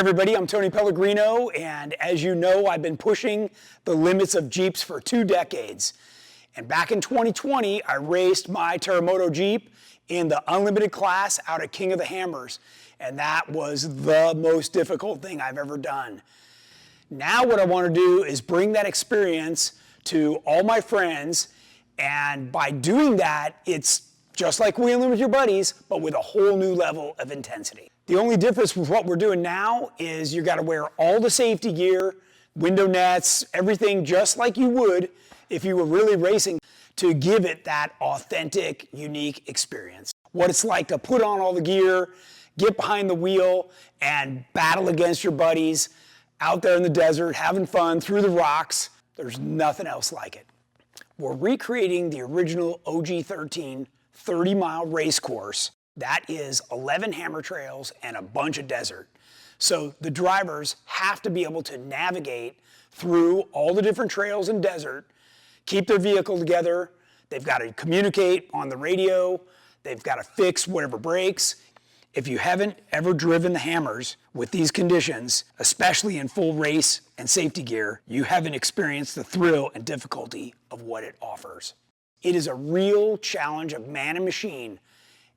everybody, I'm Tony Pellegrino, and as you know, I've been pushing the limits of Jeeps for 2 decades. And back in 2020, I raced my Terremoto Jeep in the Unlimited class out at King of the Hammers, and that was the most difficult thing I've ever done. Now what I want to do is bring that experience to all my friends, and by doing that, it's just like wheeling with your buddies, but with a whole new level of intensity. The only difference with what we're doing now is you got to wear all the safety gear, window nets, everything just like you would if you were really racing to give it that authentic, unique experience. What it's like to put on all the gear, get behind the wheel, and battle against your buddies out there in the desert, having fun through the rocks. There's nothing else like it. We're recreating the original OG13 30-mile race course. That is 11 hammer trails and a bunch of desert. So the drivers have to be able to navigate through all the different trails and desert, keep their vehicle together. They've got to communicate on the radio. They've got to fix whatever breaks. If you haven't ever driven the hammers with these conditions, especially in full race and safety gear, you haven't experienced the thrill and difficulty of what it offers. It is a real challenge of man and machine.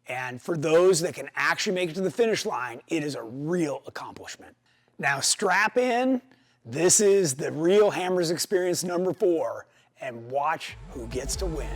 And for those that can actually make it to the finish line, it is a real accomplishment. Now strap in. This is the Real Hammers Experience number 4, and watch who gets to win.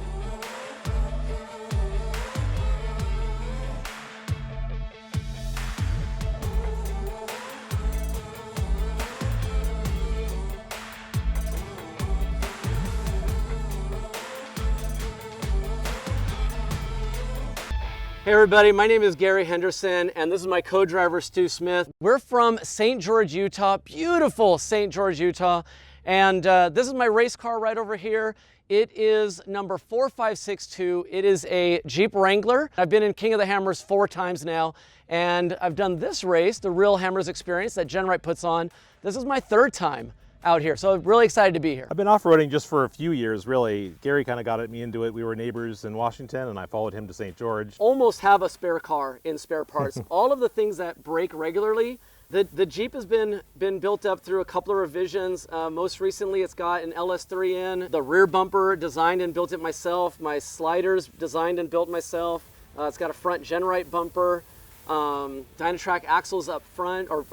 Hey everybody, my name is Gary Henderson and this is my co-driver Stu Smith. We're from St. George, Utah, beautiful St. George, Utah. And this is my race car right over here. It is number 4562. It is a Jeep Wrangler. I've been in King of the Hammers 4 times now, and I've done this race, the Real Hammers Experience that GenRight puts on. This is my 3rd time out here, so I'm really excited to be here. I've been off-roading just for a few years, really. Gary kind of got me into it. We were neighbors in Washington, and I followed him to St. George. Almost have a spare car in spare parts. All of the things that break regularly, the Jeep has been built up through a couple of revisions. Most recently, it's got an LS3 in, the rear bumper designed and built it myself, my sliders designed and built myself. It's got a front GenRight bumper, Dynatrac axles up front, or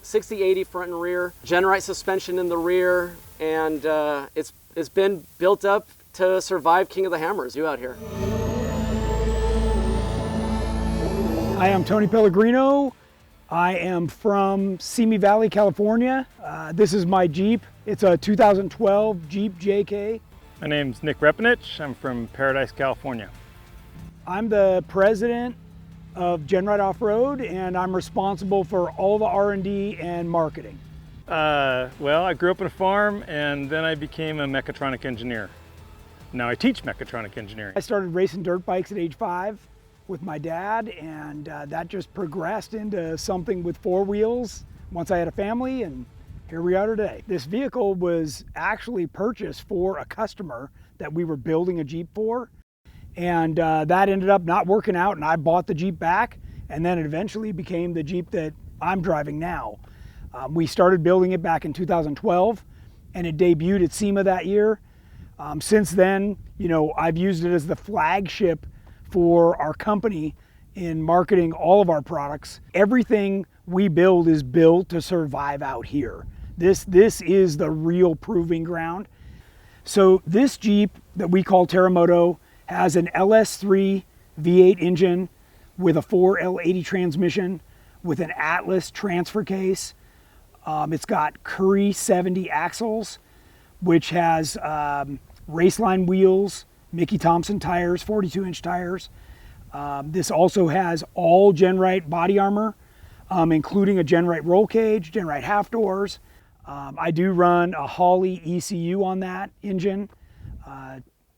60/80 front and rear, GenRight suspension in the rear, and it's been built up to survive King of the Hammers. You out here. Hi, I'm Tony Pellegrino. I am from Simi Valley, California. This is my Jeep. It's a 2012 Jeep JK. My name's Nick Repanich. I'm from Paradise, California. I'm the president of GenRight Off-Road, and I'm responsible for all the R&D and marketing. Well, I grew up on a farm, and then I became a mechatronic engineer. Now I teach mechatronic engineering. I started racing dirt bikes at age 5 with my dad, and that just progressed into something with 4 wheels once I had a family, and here we are today. This vehicle was actually purchased for a customer that we were building a Jeep for. And that ended up not working out, and I bought the Jeep back, and then it eventually became the Jeep that I'm driving now. We started building it back in 2012, and it debuted at SEMA that year. Since then, you know, I've used it as the flagship for our company in marketing all of our products. Everything we build is built to survive out here. This is the real proving ground. So this Jeep that we call Terremoto has an LS3 V8 engine with a 4L80 transmission with an Atlas transfer case. It's got Curry 70 axles, which has Raceline wheels, Mickey Thompson tires, 42-inch tires. This also has all GenRight body armor, including a GenRight roll cage, GenRight half doors. I do run a Holley ECU on that engine.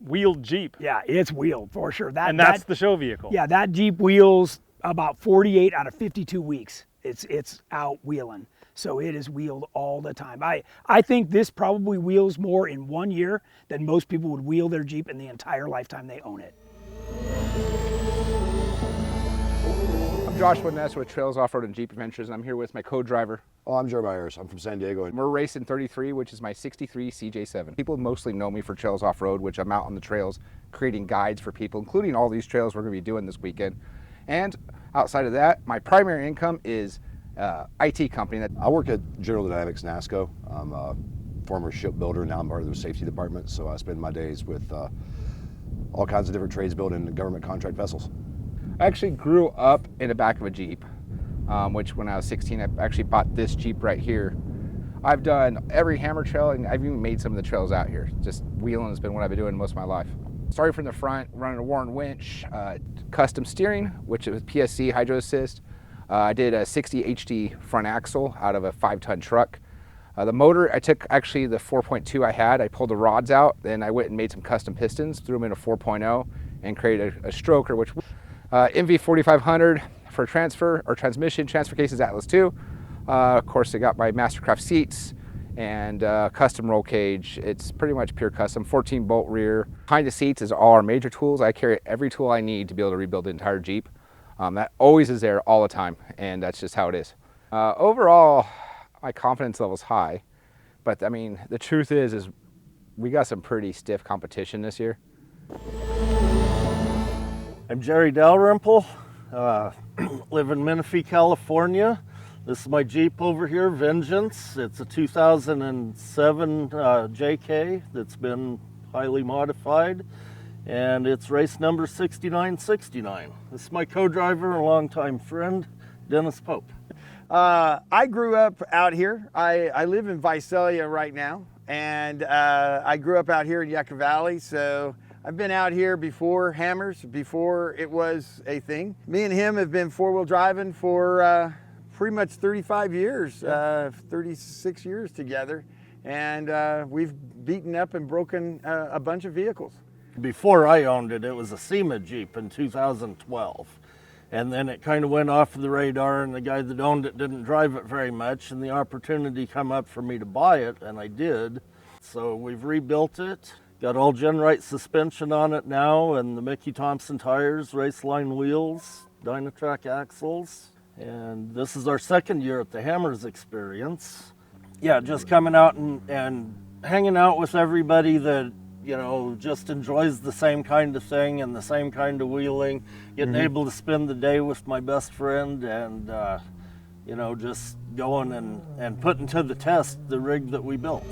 Wheeled Jeep. Yeah, it's wheeled for sure. That's the show vehicle. Yeah, that Jeep wheels about 48 out of 52 weeks. It's out wheeling. So it is wheeled all the time. I think this probably wheels more in 1 year than most people would wheel their Jeep in the entire lifetime they own it. I'm Joshua Ness with Trails Off-Road and Jeep Adventures, and I'm here with my co-driver. Oh, I'm Jeremiah Ayers. I'm from San Diego. We're racing 33, which is my 63 CJ7. People mostly know me for Trails Off-Road, which I'm out on the trails creating guides for people, including all these trails we're going to be doing this weekend. And outside of that, my primary income is IT company. I work at General Dynamics NASCO. I'm a former shipbuilder, now I'm part of the safety department, so I spend my days with all kinds of different trades building government contract vessels. I actually grew up in the back of a Jeep, which when I was 16, I actually bought this Jeep right here. I've done every hammer trail, and I've even made some of the trails out here. Just wheeling has been what I've been doing most of my life. Started from the front, running a Warren winch, custom steering, which is PSC hydro assist. I did a 60 HD front axle out of a 5-ton truck. The motor, I took actually the 4.2 I had, I pulled the rods out, then I went and made some custom pistons, threw them in a 4.0, and created a stroker, which MV 4500 for transfer or transmission, transfer cases Atlas 2. Of course, I got my Mastercraft seats and custom roll cage. It's pretty much pure custom, 14 bolt rear. Behind the seats is all our major tools. I carry every tool I need to be able to rebuild the entire Jeep. That always is there all the time, and that's just how it is. Overall, my confidence level is high, but I mean, the truth is we got some pretty stiff competition this year. I'm Jerry Dalrymple, live in Menifee, California. This is my Jeep over here, Vengeance. It's a 2007 JK that's been highly modified, and it's race number 6969. This is my co-driver and longtime friend, Dennis Pope. I grew up out here. I live in Visalia right now, and I grew up out here in Yucca Valley, so I've been out here before Hammers, before it was a thing. Me and him have been four-wheel driving for pretty much 35 years, 36 years together, and we've beaten up and broken a bunch of vehicles. Before I owned it, it was a SEMA Jeep in 2012. And then it kind of went off the radar, and the guy that owned it didn't drive it very much, and the opportunity come up for me to buy it, and I did. So we've rebuilt it. Got all GenRight suspension on it now, and the Mickey Thompson tires, Raceline wheels, Dynatrac axles. And this is our second year at the Hammers experience. Yeah, just coming out and hanging out with everybody that, you know, just enjoys the same kind of thing and the same kind of wheeling. Getting able to spend the day with my best friend and, you know, just going and putting to the test the rig that we built.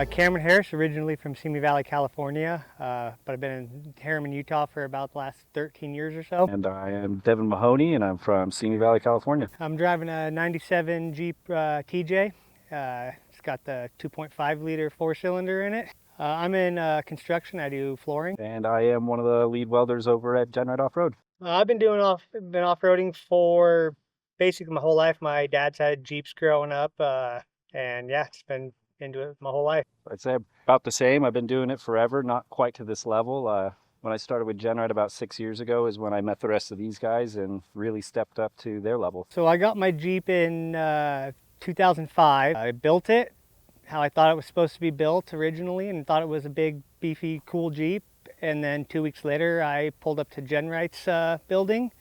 Cameron Harris, originally from Simi Valley, California, but I've been in Harriman, Utah for about the last 13 years or so. And I am Devin Mahoney, and I'm from Simi Valley, California. I'm driving a 97 Jeep TJ. It's got the 2.5 liter 4-cylinder in it. I'm in construction. I do flooring. And I am one of the lead welders over at GenRight Off-Road. I've been off-roading for basically my whole life. My dad's had Jeeps growing up, and yeah, it's been into it my whole life. I'd say about the same. I've been doing it forever, not quite to this level. When I started with GenRight about 6 years ago is when I met the rest of these guys and really stepped up to their level. So I got my Jeep in 2005. I built it how I thought it was supposed to be built originally and thought it was a big, beefy, cool Jeep. And then 2 weeks later, I pulled up to GenRight's building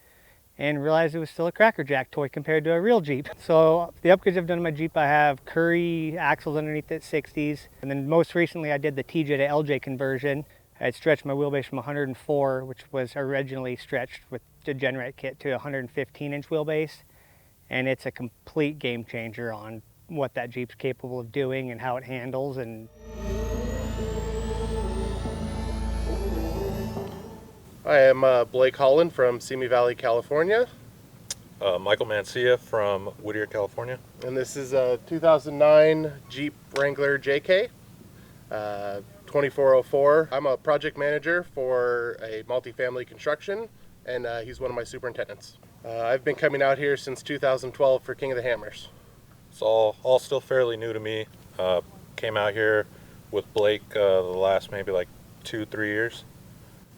and realized it was still a Cracker Jack toy compared to a real Jeep. So the upgrades I've done to my Jeep, I have Curry axles underneath at 60s. And then most recently I did the TJ to LJ conversion. I had stretched my wheelbase from 104, which was originally stretched with the GenRight kit, to 115-inch wheelbase. And it's a complete game changer on what that Jeep's capable of doing and how it handles. And I am Blake Holland from Simi Valley, California. Michael Mancia from Whittier, California. And this is a 2009 Jeep Wrangler JK, 2404. I'm a project manager for a multifamily construction, and he's one of my superintendents. I've been coming out here since 2012 for King of the Hammers. It's all still fairly new to me. Came out here with Blake the last maybe like 2-3 years.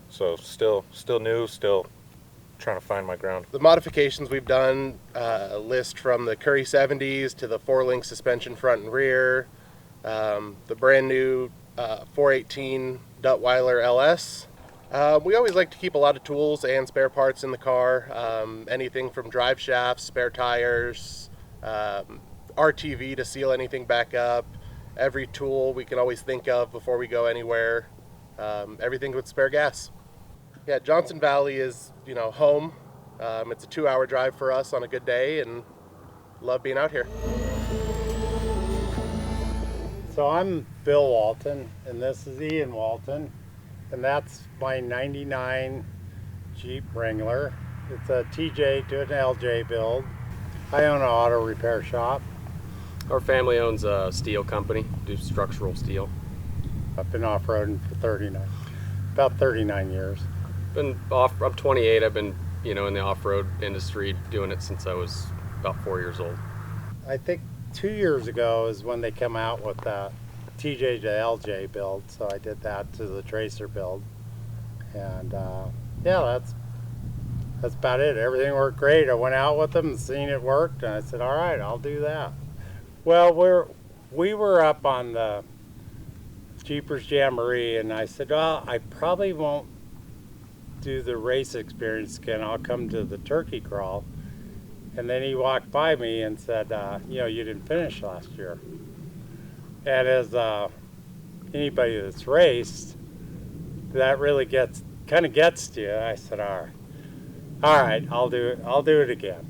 So still new, still trying to find my ground. The modifications we've done list from the Curry 70s to the 4-link suspension front and rear, the brand new 418 Duttweiler LS, We always like to keep a lot of tools and spare parts in the car. Anything from drive shafts, spare tires, RTV to seal anything back up. Every tool we can always think of before we go anywhere. Everything with spare gas. Yeah, Johnson Valley is, home. It's a 2-hour drive for us on a good day, and love being out here. So I'm Bill Walton, and this is Ian Walton, and that's my 99 Jeep Wrangler. It's a TJ to an LJ build. I own an auto repair shop. Our family owns a steel company, do structural steel. I've been off-roading for about 39 years. I'm 28. I've been, in the off-road industry doing it since I was about 4 years old. I think 2 years ago is when they come out with the TJ to LJ build, so I did that to the Tracer build. And yeah, that's about it. Everything worked great. I went out with them and seen it worked, and I said, all right, I'll do that. Well, we were up on the Jeepers Jamboree, and I said, well, I probably won't do the race experience again. I'll come to the turkey crawl. And then he walked by me and said, you didn't finish last year. And as anybody that's raced, that really kind of gets to you. I said, all right, I'll do it again.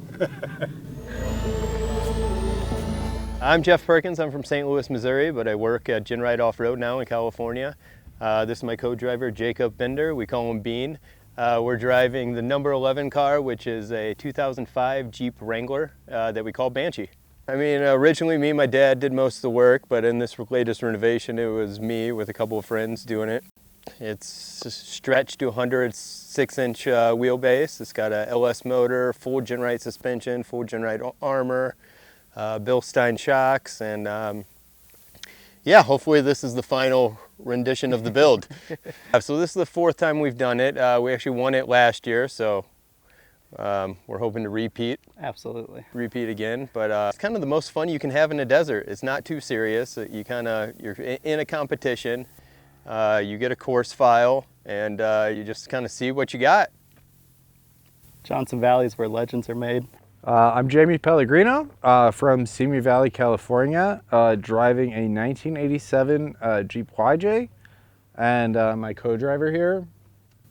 I'm Jeff Perkins. I'm from St. Louis, Missouri, but I work at GenRight Off-Road now in California. This is my co-driver, Jacob Bender. We call him Bean. We're driving the number 11 car, which is a 2005 Jeep Wrangler that we call Banshee. I mean, originally me and my dad did most of the work, but in this latest renovation, it was me with a couple of friends doing it. It's stretched to 106-inch wheelbase. It's got a LS motor, full GenRight suspension, full GenRight armor, Bilstein shocks, and yeah, hopefully this is the final rendition of the build. So this is the 4th time we've done it. We actually won it last year, so we're hoping to repeat. Absolutely. Repeat again, but it's kind of the most fun you can have in a desert. It's not too serious. You're in a competition. You get a course file, and you just kind of see what you got. Johnson Valley is where legends are made. I'm Jamie Pellegrino from Simi Valley, California, driving a 1987 Jeep YJ, and my co-driver here,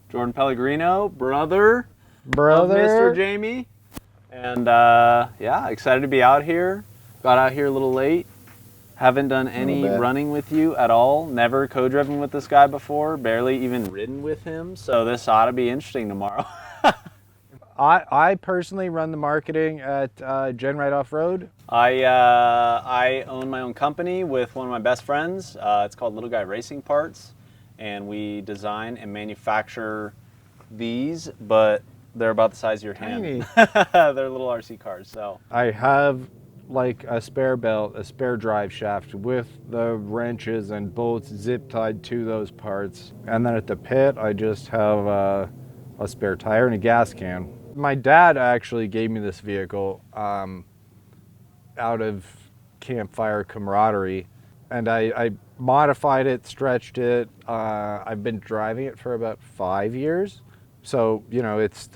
Jordan Pellegrino, brother of Mr. Jamie, and yeah, excited to be out here. Got out here a little late. Haven't done any running with you at all. Never co-driven with this guy before. Barely even ridden with him. So this ought to be interesting tomorrow. I personally run the marketing at GenRight Off-Road. I own my own company with one of my best friends. It's called Little Guy Racing Parts, and we design and manufacture these, but they're about the size of your hand. They're little RC cars. So I have like a spare belt, a spare drive shaft with the wrenches and bolts zip tied to those parts, and then at the pit I just have a spare tire and a gas can. My dad actually gave me this vehicle out of campfire camaraderie, and I modified it, stretched it. I've been driving it for about 5 years, so it's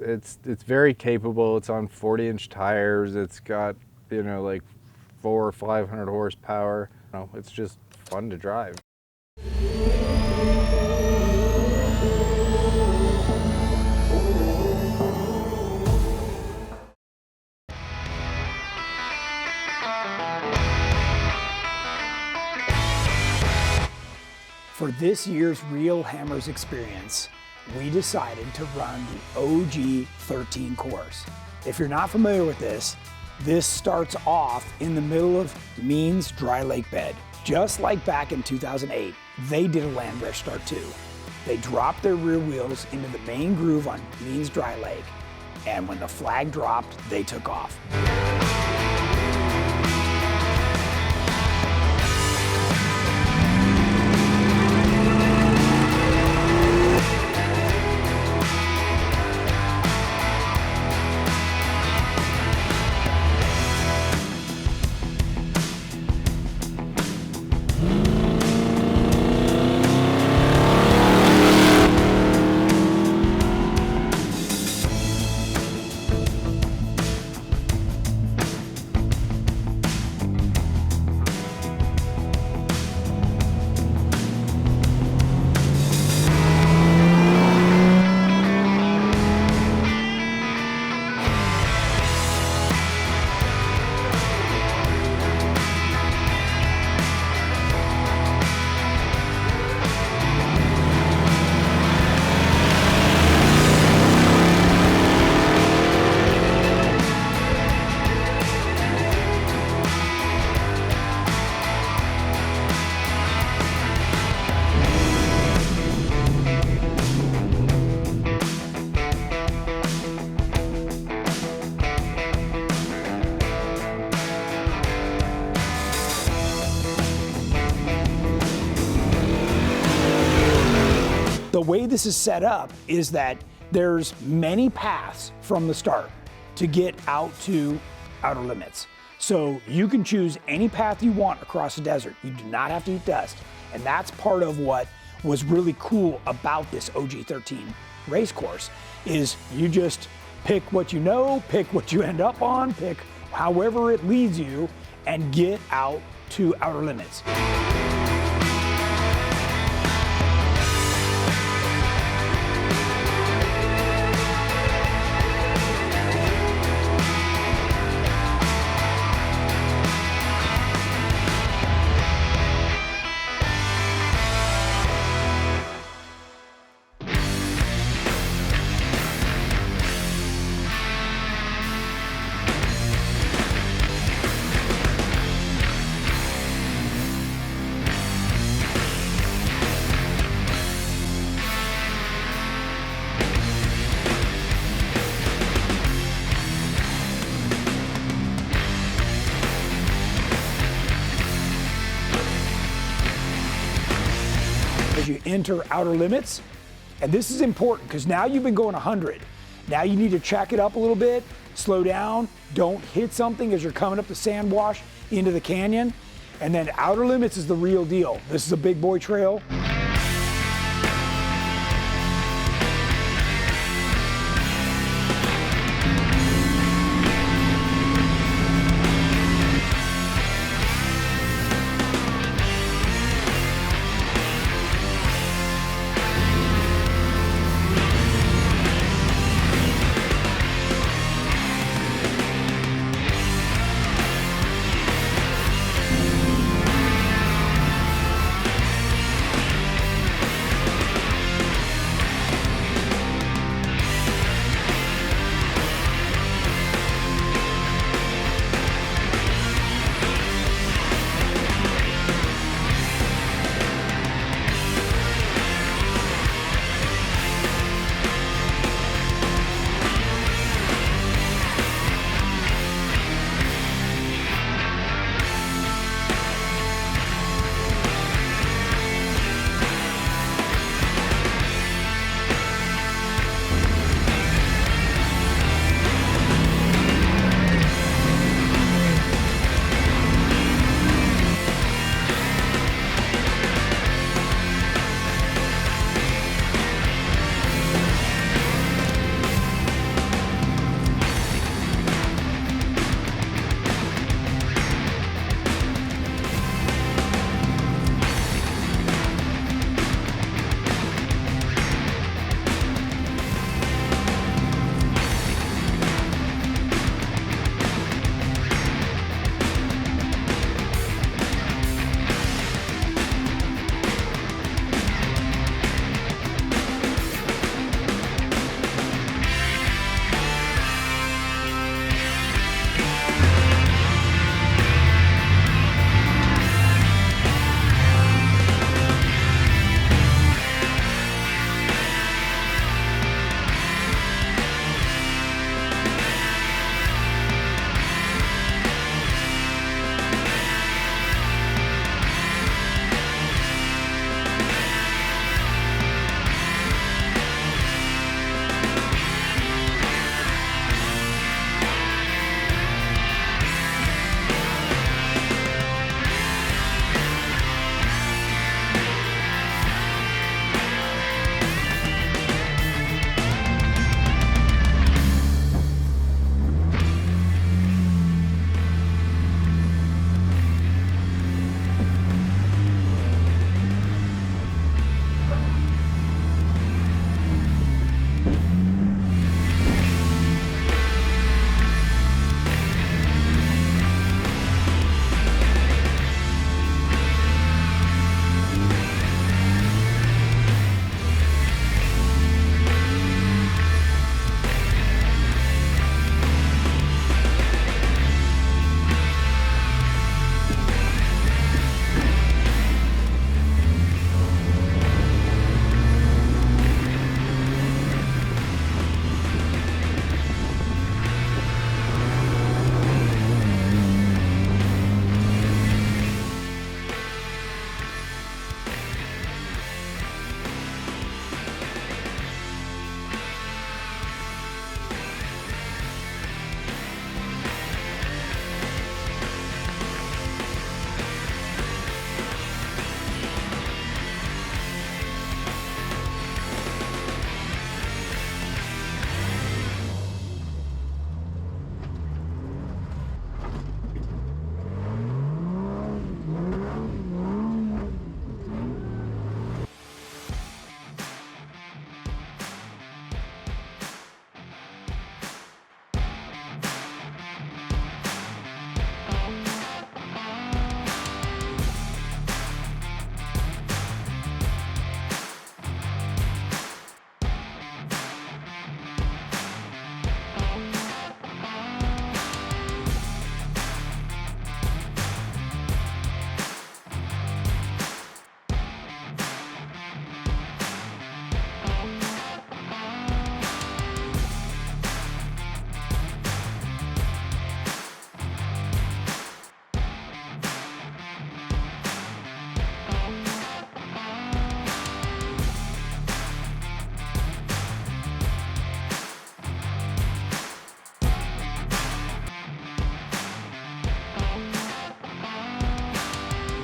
very capable. It's on 40-inch tires. It's got like 400 or 500 horsepower. It's just fun to drive. For this year's Real Hammers experience, we decided to run the OG 13 course. If you're not familiar with this starts off in the middle of Means Dry Lake Bed. Just like back in 2008, they did a land bridge start too. They dropped their rear wheels into the main groove on Means Dry Lake, and when the flag dropped, they took off. the way this is set up is that there's many paths from the start to get out to outer limits. So you can choose any path you want across the desert. You do not have to eat dust. And that's part of what was really cool about this OG13 race course, is you just pick what you know, pick what you end up on, pick however it leads you, and get out to outer limits. As you enter outer limits, and this is important because now you've been going 100. Now you need to check it up a little bit, slow down, don't hit something as you're coming up the sand wash into the canyon. And then outer limits is the real deal. This is a big boy trail.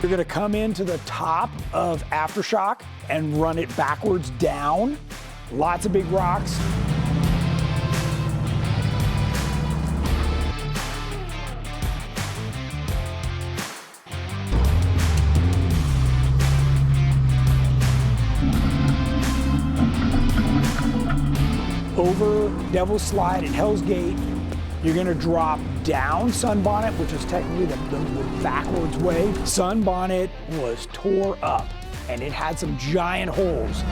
You're gonna come into the top of aftershock and run it backwards down. Lots of big rocks. Over Devil's Slide at Hell's Gate, you're gonna drop down Sunbonnet, which is technically the backwards way. Sunbonnet was tore up and it had some giant holes.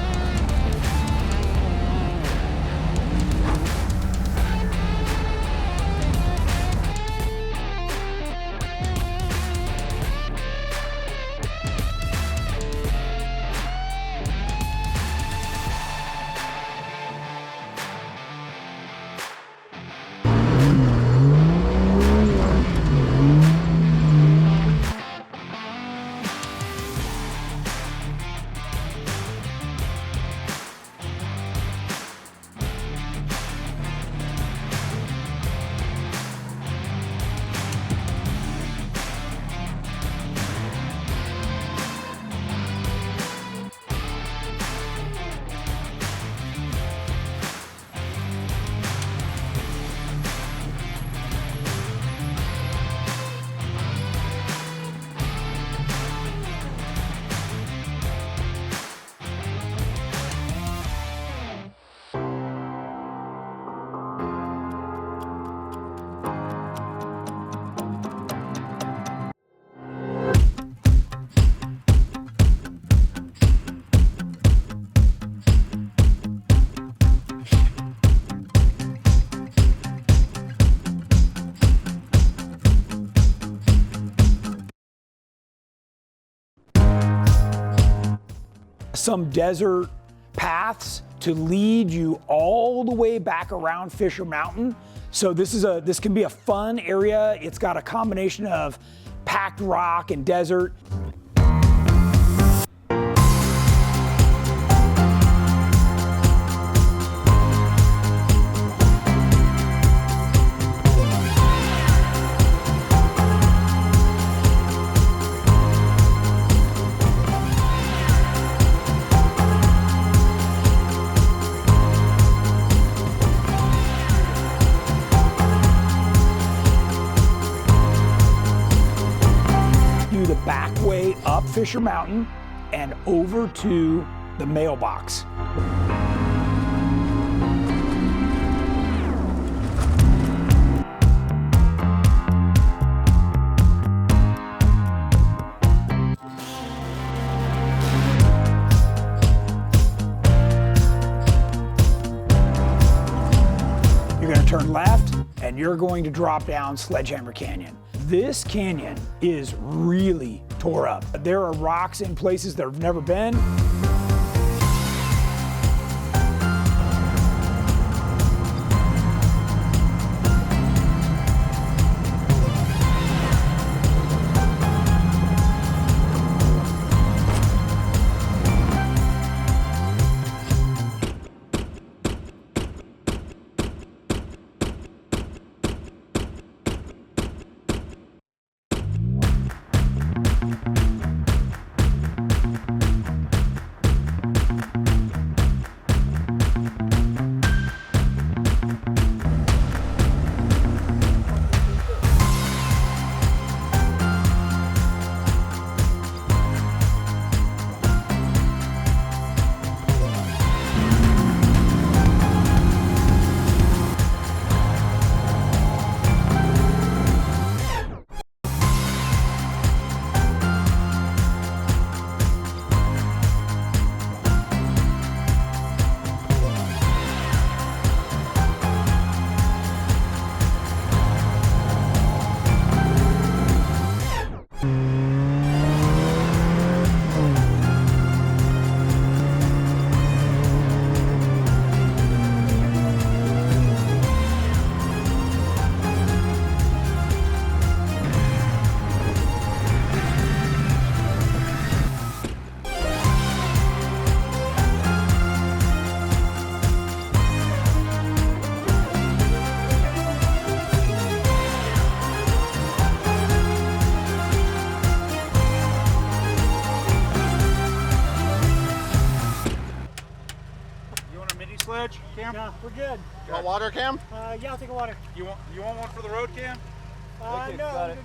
Some desert paths to lead you all the way back around Fisher Mountain. So this can be a fun area. It's got a combination of packed rock and desert. The back way up Fisher Mountain and over to the mailbox. You're going to turn left and you're going to drop down Sledgehammer Canyon. This canyon is really tore up. There are rocks in places that have never been. edge, Cam? No, we're good. You want water, Cam? Yeah, I'll take a water. You want one for the road, Cam? No, got it.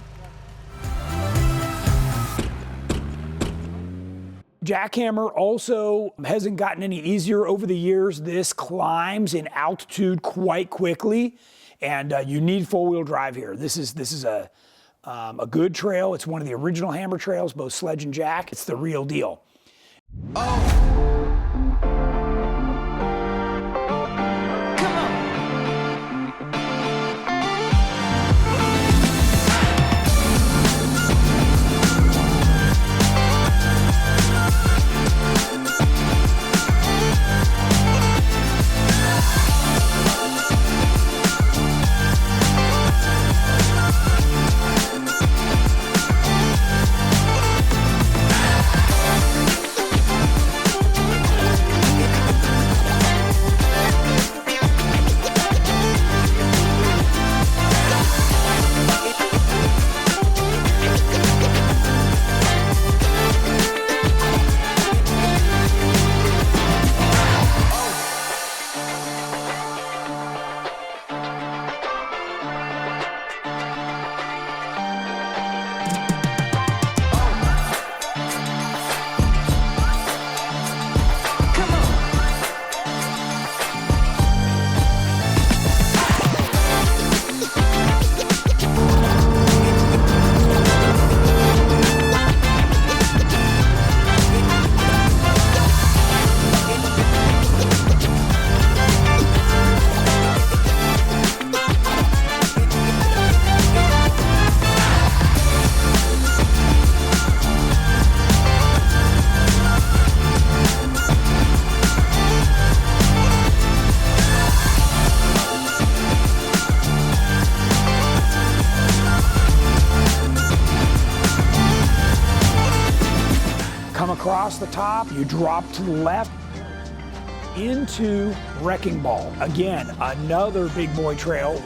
Jackhammer also hasn't gotten any easier over the years. This climbs in altitude quite quickly, and you need four-wheel drive here. This is a good trail. It's one of the original Hammer trails, both sledge and jack. It's the real deal. Come across the top, you drop to the left into Wrecking Ball. Again, another big boy trail.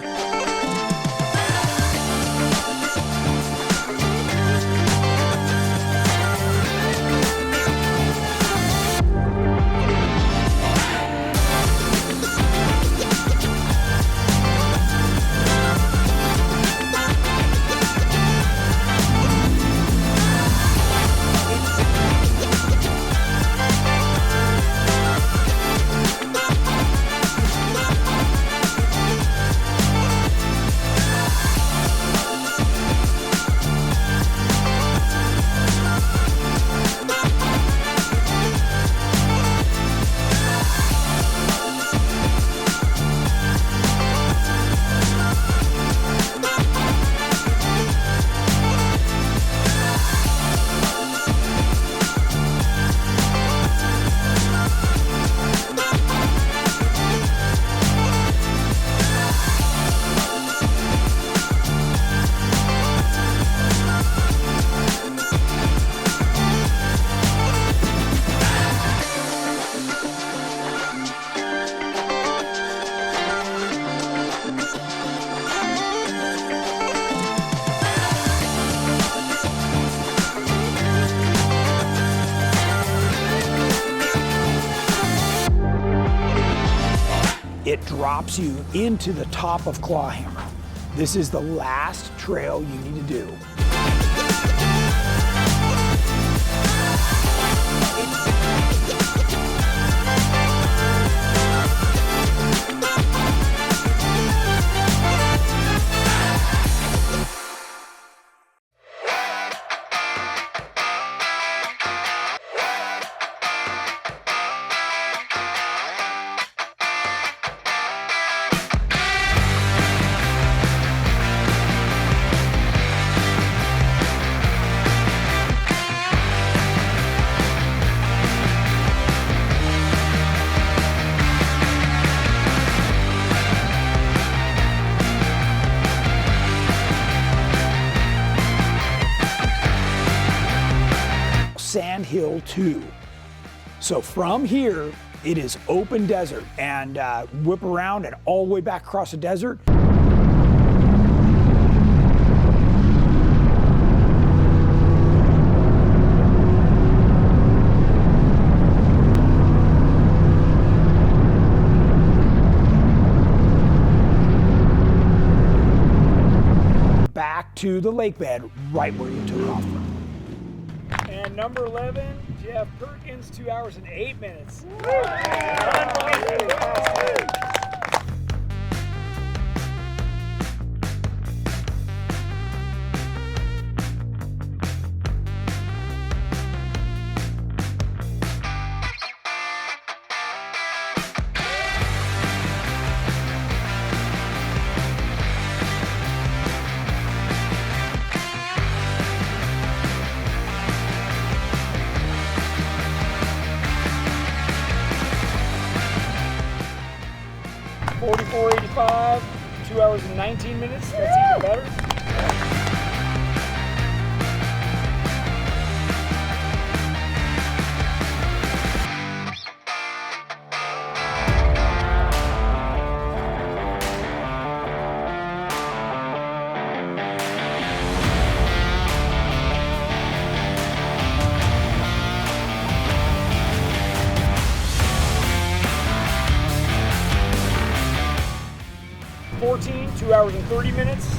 It drops you into the top of Clawhammer. This is the last trail you need to do. Sand Hill 2. So from here, it is open desert, and whip around and all the way back across the desert. to the lake bed right where you took off from. And number 11, Jeff Perkins, 2 hours and 8 minutes. $44.85, 2 hours and 19 minutes. That's even better. $14, 2 hours and 30 minutes.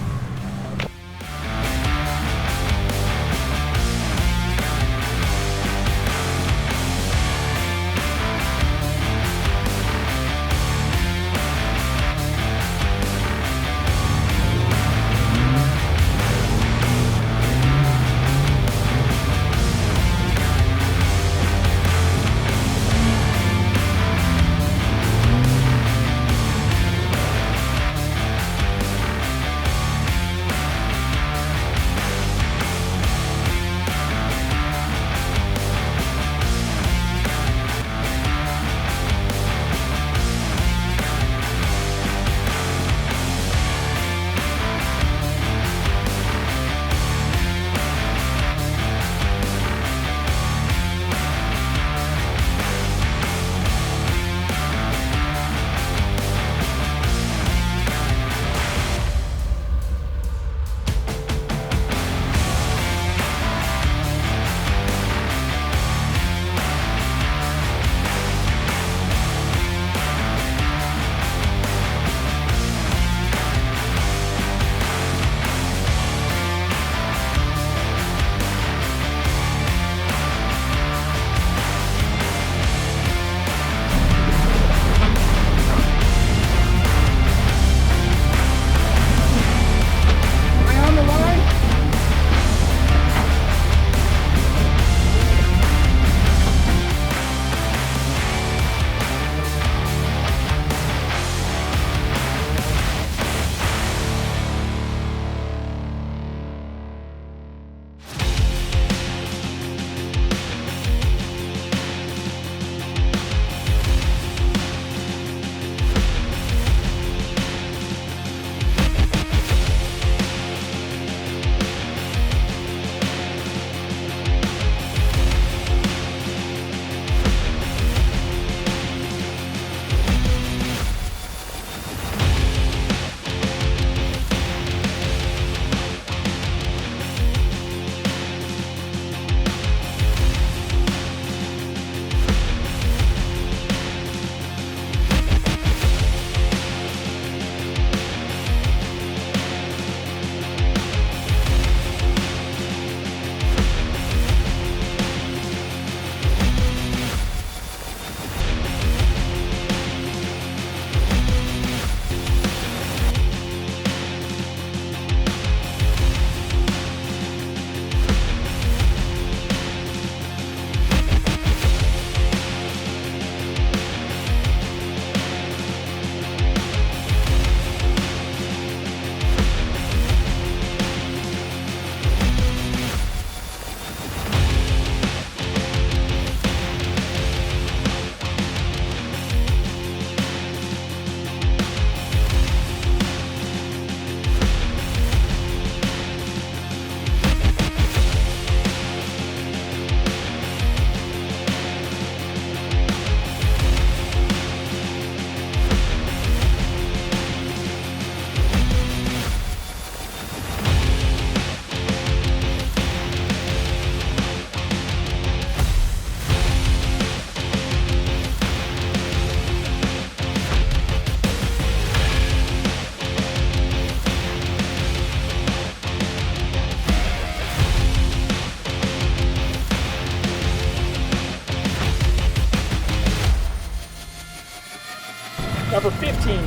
Number 15,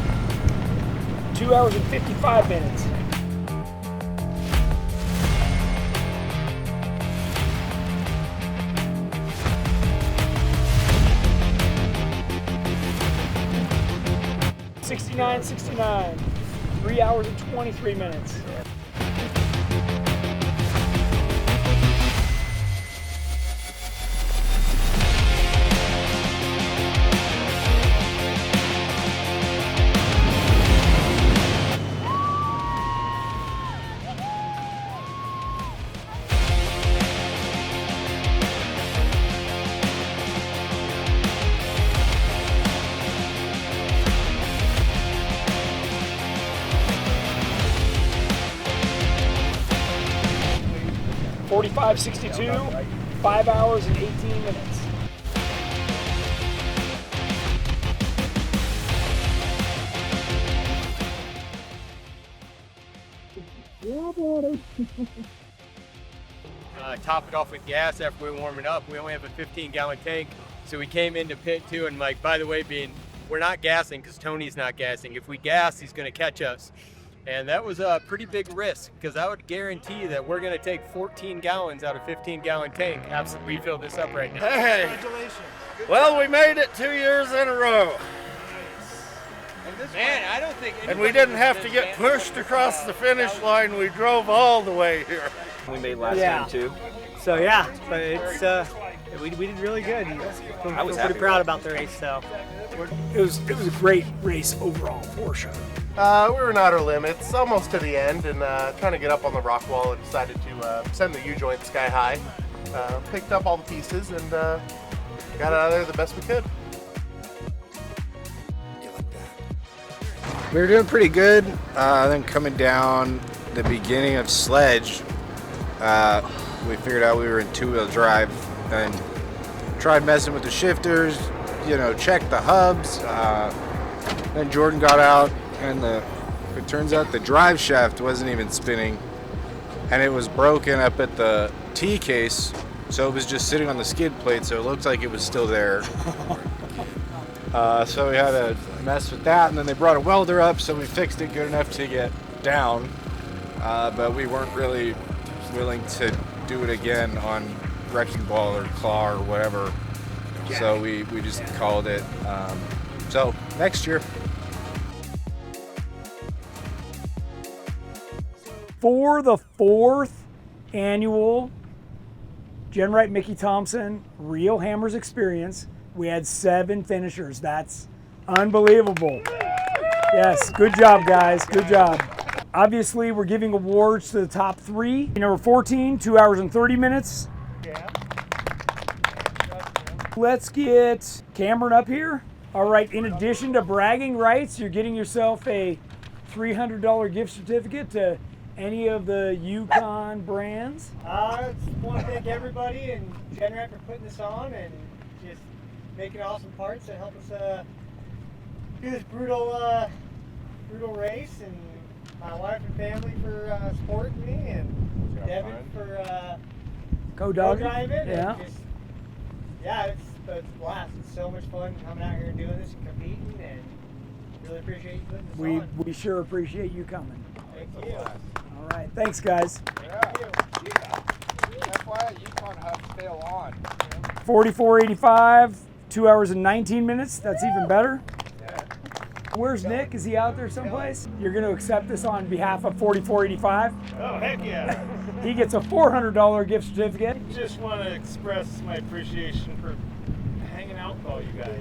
2 hours and 55 minutes. $69.69, 3 hours and 23 minutes. $45.62, 5 hours and 18 minutes. Top it off with gas after we were warming up. We only have a 15-gallon tank, so we came into pit two, and like, by the way, we're not gassing because Tony's not gassing. If we gas, he's going to catch us. And that was a pretty big risk, because I would guarantee you that we're going to take 14 gallons out of a 15-gallon tank. Absolutely, we fill this up right now. Hey! Congratulations. Well, we made it 2 years in a row. Man, I don't think. And we didn't have to get pushed across the finish line. We drove all the way here. We made last time too. So yeah, but it's we did really good. I was pretty proud about the race. So It was a great race overall for sure. We were in outer limits, almost to the end, and trying to get up on the rock wall, and decided to send the U-joint sky high. Picked up all the pieces and got it out of there the best we could. We were doing pretty good. Then coming down the beginning of Sledge, we figured out we were in two-wheel drive and tried messing with the shifters, checked the hubs. Then Jordan got out, and it turns out the drive shaft wasn't even spinning, and it was broken up at the T case, so it was just sitting on the skid plate, so it looked like it was still there. So we had to mess with that, and then they brought a welder up, so we fixed it good enough to get down, but we weren't really willing to do it again on Wrecking Ball or Claw or whatever, so we just called it. So next year. For the 4th annual GenRight Mickey Thompson Real Hammers Experience, we had 7 finishers. That's unbelievable. Yes, good job, guys. Good job. Obviously, we're giving awards to the top 3. Number 14, 2 hours and 30 minutes. Let's get Cameron up here. All right, in addition to bragging rights, you're getting yourself a $300 gift certificate to any of the Yukon brands. I just want to thank everybody and GenRight for putting this on and just making awesome parts that help us do this brutal race, and my wife and family for supporting me, and Devin for co-driving. Yeah. It's a blast. It's so much fun coming out here and doing this and competing, and really appreciate you putting this on. We sure appreciate you coming. Thank you. All right, thanks guys. That's why Yukon hubs fail on. 44.85, 2 hours and 19 minutes. That's even better. Where's Nick? Is he out there someplace? You're going to accept this on behalf of 44.85? Oh, heck yeah. He gets a $400 gift certificate. Just want to express my appreciation for hanging out with all you guys.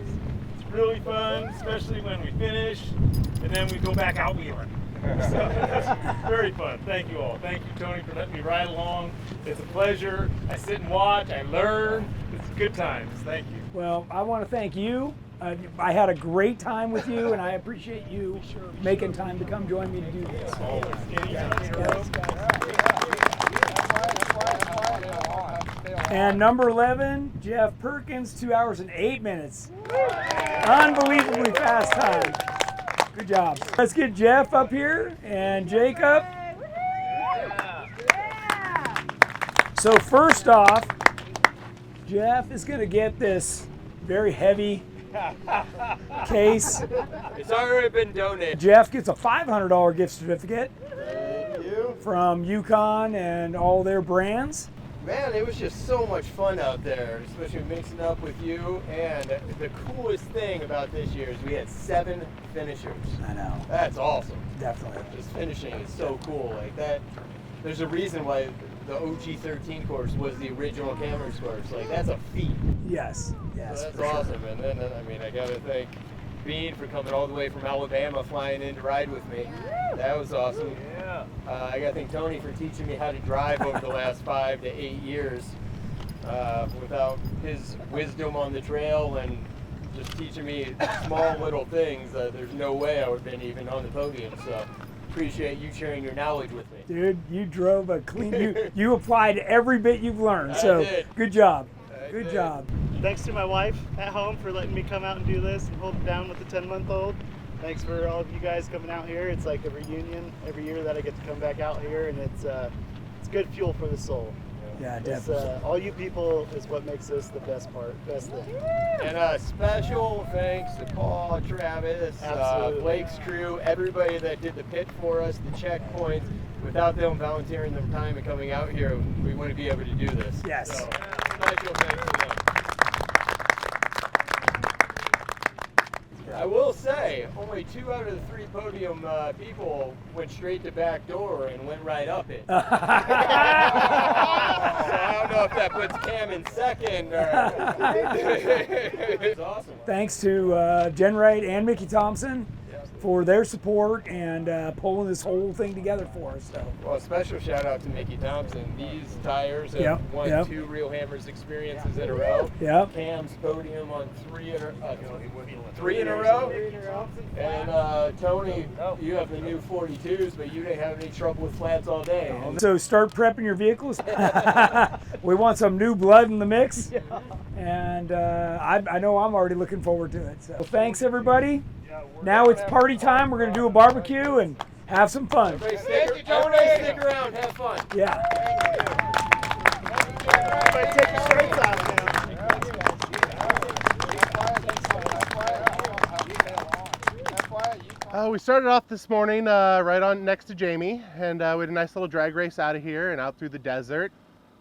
It's really fun, especially when we finish and then we go back out wheeling. So it's very fun. Thank you all. Thank you, Tony, for letting me ride along. It's a pleasure. I sit and watch. I learn. It's good times. Thank you. Well, I want to thank you. I had a great time with you, and I appreciate you making time to come join me to do this. And number 11, Jeff Perkins, 2 hours and 8 minutes. Unbelievably fast time. Good job. Let's get Jeff up here and Jacob. So first off, Jeff is going to get this very heavy case. It's already been donated. Jeff gets a $500 gift certificate Thank you. from Yukon and all their brands. Man, it was just so much fun out there, especially mixing up with you. And the coolest thing about this year is we had 7 finishers. I know. That's awesome. Definitely. Just finishing is so cool. Like that, there's a reason why the OG 13 course was the original Cameron's course. Like that's a feat. Yes. Yes. So that's awesome. And then, I mean, I gotta thank Bean for coming all the way from Alabama, flying in to ride with me. That was awesome. Yeah. I gotta thank Tony for teaching me how to drive over the last 5 to 8 years. Without his wisdom on the trail and just teaching me small little things, there's no way I would have been even on the podium. So appreciate you sharing your knowledge with me. Dude, you drove a clean. You applied every bit you've learned. I So did. good job. I Good did. job. Thanks to my wife at home for letting me come out and do this and hold it down with the 10-month-old. Thanks for all of you guys coming out here. It's like a reunion every year that I get to come back out here, and it's good fuel for the soul. Yeah, It's, definitely. all you people is what makes this the best thing. And a special thanks to Paul, Travis, Absolutely. Blake's crew, everybody that did the pit for us, the checkpoints. Without them volunteering their time and coming out here, we wouldn't be able to do this. Yes. So, special thanks to them. I will say, only 2 out of the 3 podium people went straight to back door and went right up it. So I don't know if that puts Cam in second or. It's awesome. Thanks to GenRight and Mickey Thompson for their support and pulling this whole thing together for us. So. Well, a special shout out to Mickey Thompson. These tires have Yep, won yep. 2 Real Hammers experiences in a row. Yep. Cam's podium on 3 in a row. And Tony, you have the new 42s, but you didn't have any trouble with flats all day. So start prepping your vehicles. We want some new blood in the mix. And I know I'm already looking forward to it. So thanks, everybody. Now it's party time. We're going to do a barbecue and have some fun. Everybody stick around, have fun. Yeah. Everybody take your shirts off We started off this morning right on next to Jamie, and we had a nice little drag race out of here and out through the desert.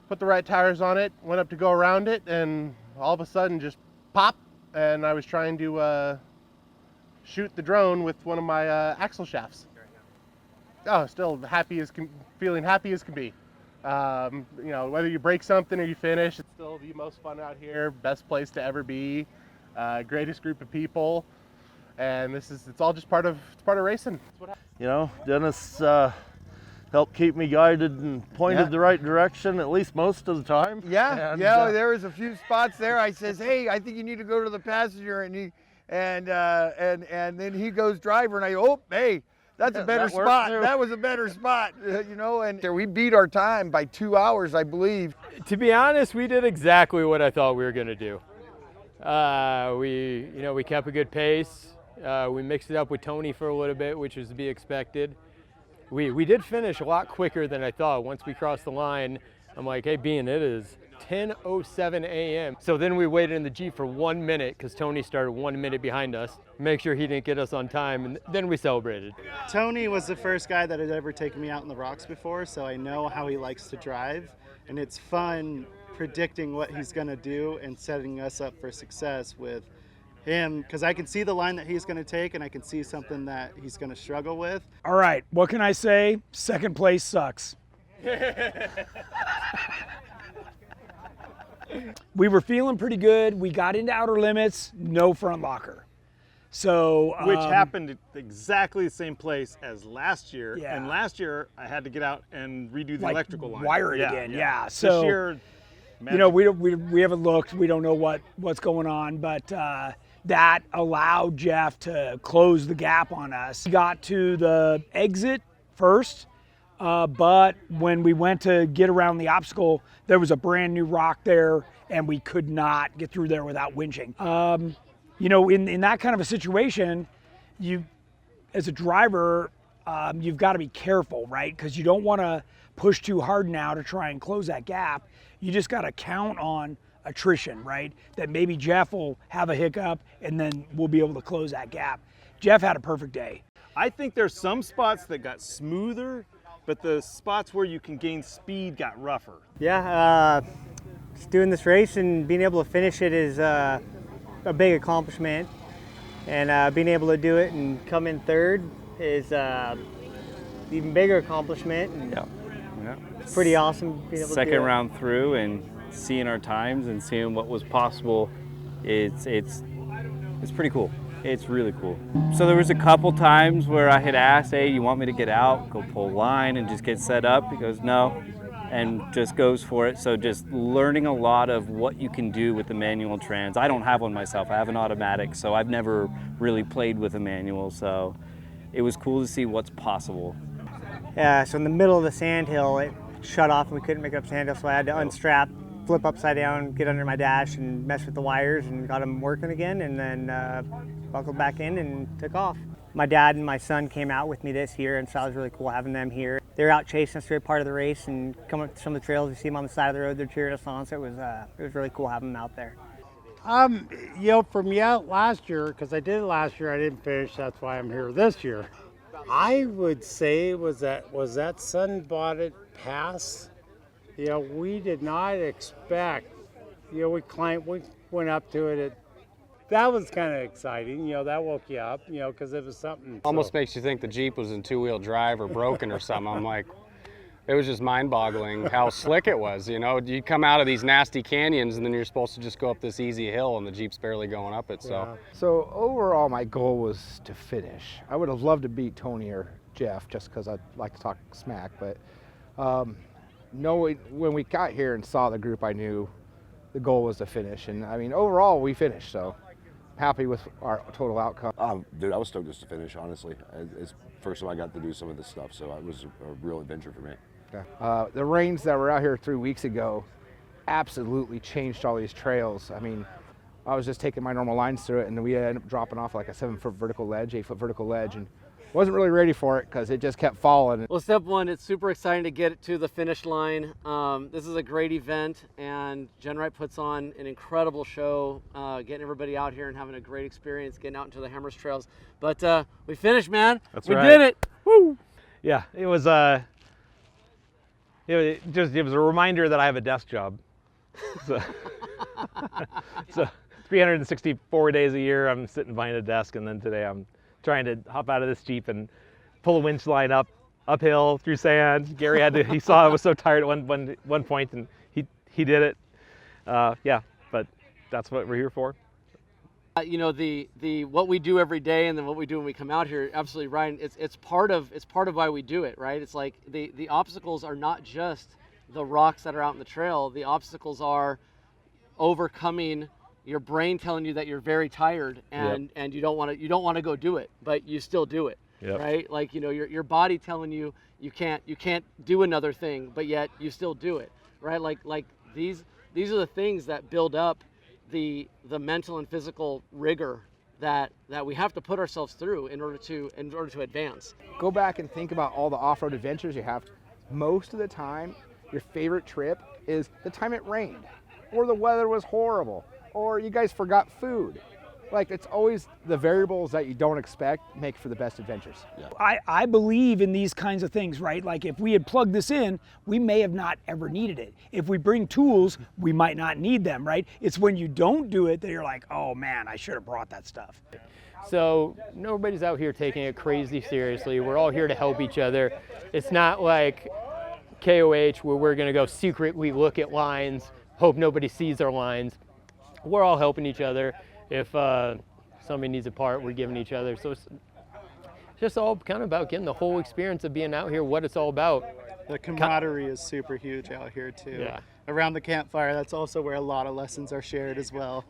Put the right tires on it, went up to go around it, and all of a sudden just pop, and I was trying to shoot the drone with one of my axle shafts. Oh, still feeling happy as can be. You know, whether you break something or you finish, it's still the most fun out here, best place to ever be, greatest group of people, and it's all just part of racing. You know, Dennis helped keep me guided and pointed the right direction at least most of the time. Yeah, And, there was a few spots there. I says, hey, I think you need to go to the passenger, and then he goes driver, and I go, oh, hey, that's a better that worked spot. too. That was a better spot, you know. And we beat our time by 2 hours, I believe. To be honest, we did exactly what I thought we were going to do. We kept a good pace. We mixed it up with Tony for a little bit, which was to be expected. We did finish a lot quicker than I thought. Once we crossed the line, I'm like, hey, Bean, it is 10:07 a.m. So then we waited in the Jeep for 1 minute because Tony started 1 minute behind us. Make sure he didn't get us on time, and then we celebrated. Tony was the first guy that had ever taken me out in the rocks before, so I know how he likes to drive, and it's fun predicting what he's going to do and setting us up for success with him, because I can see the line that he's going to take, and I can see something that he's going to struggle with. All right, what can I say? Second place sucks. We were feeling pretty good. We got into outer limits, no front locker. So Which happened at exactly the same place as last year. Yeah. And last year I had to get out and redo the like, electrical line. wire it again, yeah. So this year, you know, we haven't looked. We don't know what's going on, but that allowed Jeff to close the gap on us. He got to the exit first, but when we went to get around the obstacle, there was a brand new rock there, and we could not get through there without winching. You know, in that kind of a situation, you, as a driver, you've got to be careful, right? Because you don't want to push too hard now to try and close that gap. You just got to count on attrition, right? That maybe Jeff will have a hiccup and then we'll be able to close that gap. Jeff had a perfect day. I think there's some spots that got smoother, but the spots where you can gain speed got rougher. Yeah, just doing this race and being able to finish it is a big accomplishment. And being able to do it and come in third is even bigger accomplishment. And Yeah. it's pretty awesome being able to do Second it. round through and seeing our times and seeing what was possible, it's pretty cool. It's really cool. So there was a couple times where I had asked, hey, you want me to get out, go pull line and just get set up? He goes, no, and just goes for it. So just learning a lot of what you can do with the manual trans. I don't have one myself, I have an automatic, so I've never really played with a manual, so it was cool to see what's possible. Yeah, so in the middle of the sandhill, it shut off and we couldn't make it up sandhill, so I had to unstrap, flip upside down, get under my dash and mess with the wires and got them working again, and then buckled back in and took off. My dad and my son came out with me this year, and so it was really cool having them here. They were out chasing us through part of the race and coming up some of the trails. You see them on the side of the road, they're cheering us on, so it was really cool having them out there. You know, for me out last year, because I did it last year, I didn't finish, that's why I'm here this year. I would say was that Sunbonnet Pass. You know, we did not expect, you know, we went up to it. That was kind of exciting, you know, that woke you up, you know, because it was something. Almost makes you think the Jeep was in two-wheel drive or broken or something. I'm like, it was just mind-boggling how slick it was, you know. You come out of these nasty canyons and then you're supposed to just go up this easy hill and the Jeep's barely going up it, so. Yeah. So overall, my goal was to finish. I would have loved to beat Tony or Jeff just because I'd like to talk smack, but when we got here and saw the group, I knew the goal was to finish. And I mean, overall, we finished, so happy with our total outcome. Dude, I was stoked just to finish, honestly. It's the first time I got to do some of this stuff, so it was a real adventure for me. Yeah. The rains that were out here 3 weeks ago absolutely changed all these trails. I mean, I was just taking my normal lines through it, and we ended up dropping off like a 7-foot vertical ledge, 8-foot vertical ledge, and wasn't really ready for it because it just kept falling. Well, step one, it's super exciting to get it to the finish line. This is a great event, and GenRight puts on an incredible show, getting everybody out here and having a great experience, getting out into the Hammers trails. But we finished, man. That's we right. did it. Woo! Yeah, it was it was a reminder that I have a desk job. So 364 days a year I'm sitting behind a desk, and then today I'm trying to hop out of this Jeep and pull a winch line uphill through sand. Gary he saw I was so tired at one point, and he did it. Yeah, but that's what we're here for. You know, the what we do every day and then what we do when we come out here, absolutely right. It's part of why we do it, right? It's like the obstacles are not just the rocks that are out in the trail. The obstacles are overcoming your brain telling you that you're very tired and you don't want to go do it, but you still do it. Yep. Right? Like, you know, your body telling you you can't do another thing, but yet you still do it. Right? Like these are the things that build up the mental and physical rigor that we have to put ourselves through in order to advance. Go back and think about all the off-road adventures you have. Most of the time, your favorite trip is the time it rained, or the weather was horrible, or you guys forgot food. Like, it's always the variables that you don't expect make for the best adventures. Yeah. I believe in these kinds of things, right? Like, if we had plugged this in, we may have not ever needed it. If we bring tools, we might not need them, right? It's when you don't do it that you're like, oh man, I should have brought that stuff. So nobody's out here taking it crazy seriously. We're all here to help each other. It's not like KOH where we're gonna go secretly look at lines, hope nobody sees our lines. We're all helping each other. If somebody needs a part, we're giving each other. So it's just all kind of about getting the whole experience of being out here, what it's all about. The camaraderie is super huge out here too. Yeah. Around the campfire, that's also where a lot of lessons are shared as well.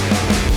Bye.